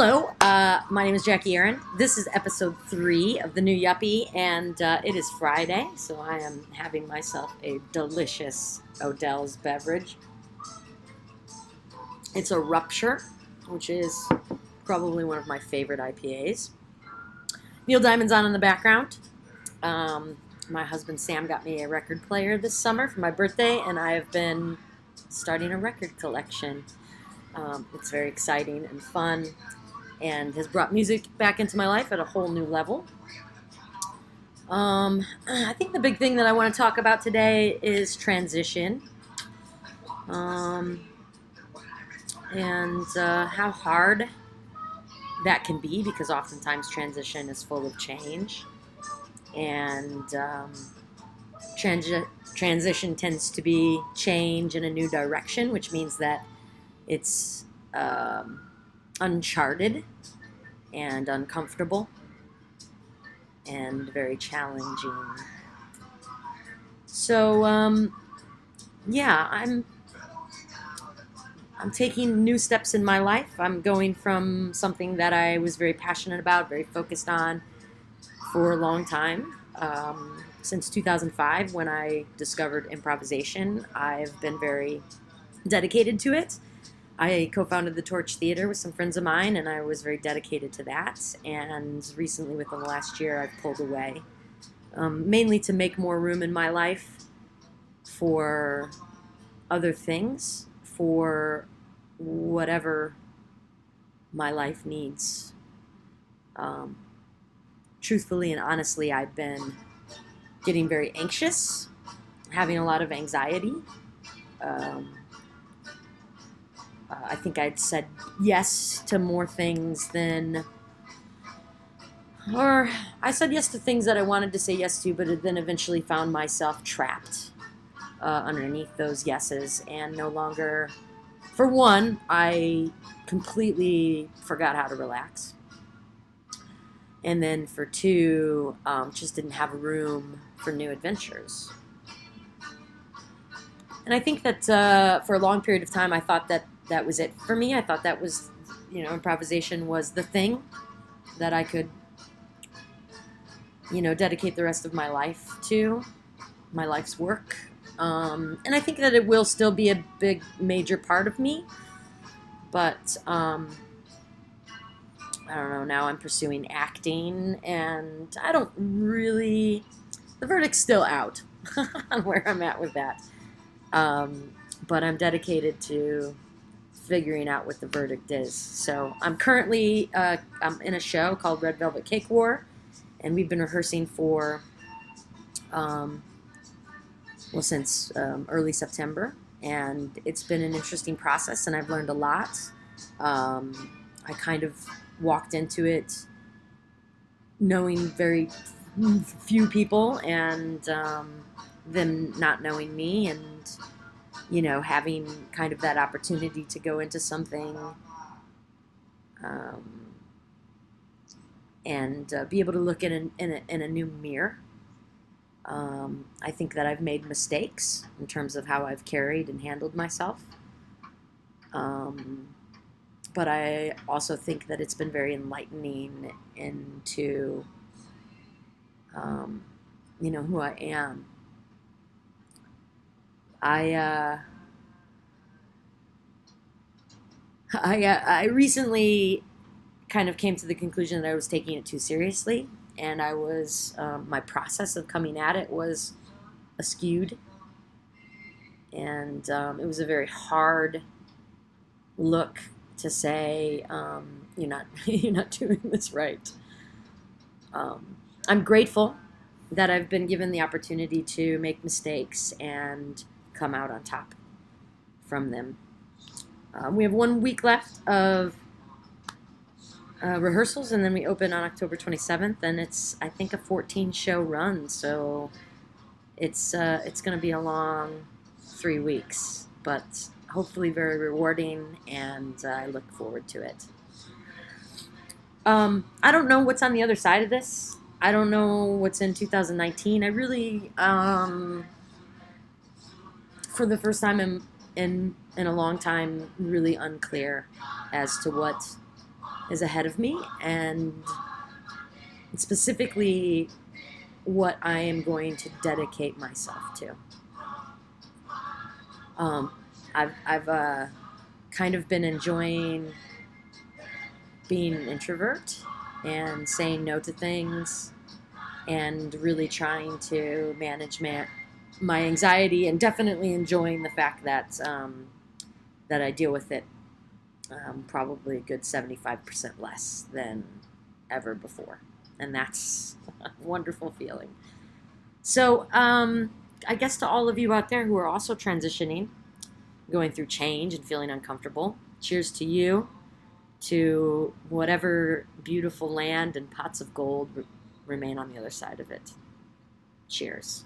Hello, my name is Jackie Aaron. This is episode 3 of the new Yuppy, and it is Friday, so I am having myself a delicious Odell's beverage. It's a Rupture, which is probably one of my favorite IPAs. Neil Diamond's on in the background. My husband Sam got me a record player this summer for my birthday, and I have been starting a record collection. It's very exciting and fun, and has brought music back into my life at a whole new level. I think the big thing that I want to talk about today is transition, and how hard that can be, because oftentimes transition is full of change, and transition tends to be change in a new direction, which means that it's uncharted and uncomfortable and very challenging. So yeah, I'm taking new steps in my life. I'm going from something that I was very passionate about, very focused on for a long time. Since 2005, when I discovered improvisation, I've been very dedicated to it. I co-founded the Torch Theater with some friends of mine, and I was very dedicated to that. And recently, within the last year, I've pulled away, mainly to make more room in my life for other things, for whatever my life needs. Truthfully and honestly, I've been getting very anxious, having a lot of anxiety. I think I'd said yes to more things than, or I said yes to things that I wanted to say yes to, but then eventually found myself trapped underneath those yeses, and no longer, for one, I completely forgot how to relax. And then for two, just didn't have room for new adventures. And I think that for a long period of time, I thought that was it for me. I thought that was, improvisation was the thing that I could, dedicate the rest of my life to, my life's work. And I think that it will still be a big, major part of me. But I don't know, now I'm pursuing acting, and I don't really, the verdict's still out on where I'm at with that. But I'm dedicated to figuring out what the verdict is. So I'm currently I'm in a show called Red Velvet Cake War, and we've been rehearsing for since early September, and it's been an interesting process, and I've learned a lot. I kind of walked into it knowing very few people, and them not knowing me, and having kind of that opportunity to go into something and be able to look in a new mirror. I think that I've made mistakes in terms of how I've carried and handled myself. But I also think that it's been very enlightening into, who I am. I recently kind of came to the conclusion that I was taking it too seriously, and I was, my process of coming at it was askewed, and it was a very hard look to say, you're not doing this right. I'm grateful that I've been given the opportunity to make mistakes and come out on top from them. We have 1 week left of rehearsals, and then we open on October 27th, and it's, I think, a 14-show run, so it's going to be a long 3 weeks, but hopefully very rewarding, and I look forward to it. I don't know what's on the other side of this. I don't know what's in 2019. I really, for the first time in a long time, really unclear as to what is ahead of me, and specifically what I am going to dedicate myself to. Um, I've kind of been enjoying being an introvert and saying no to things and really trying to manage my anxiety, and definitely enjoying the fact that that I deal with it probably a good 75% less than ever before. And that's a wonderful feeling. So, I guess to all of you out there who are also transitioning, going through change and feeling uncomfortable, cheers to you, to whatever beautiful land and pots of gold remain on the other side of it. Cheers.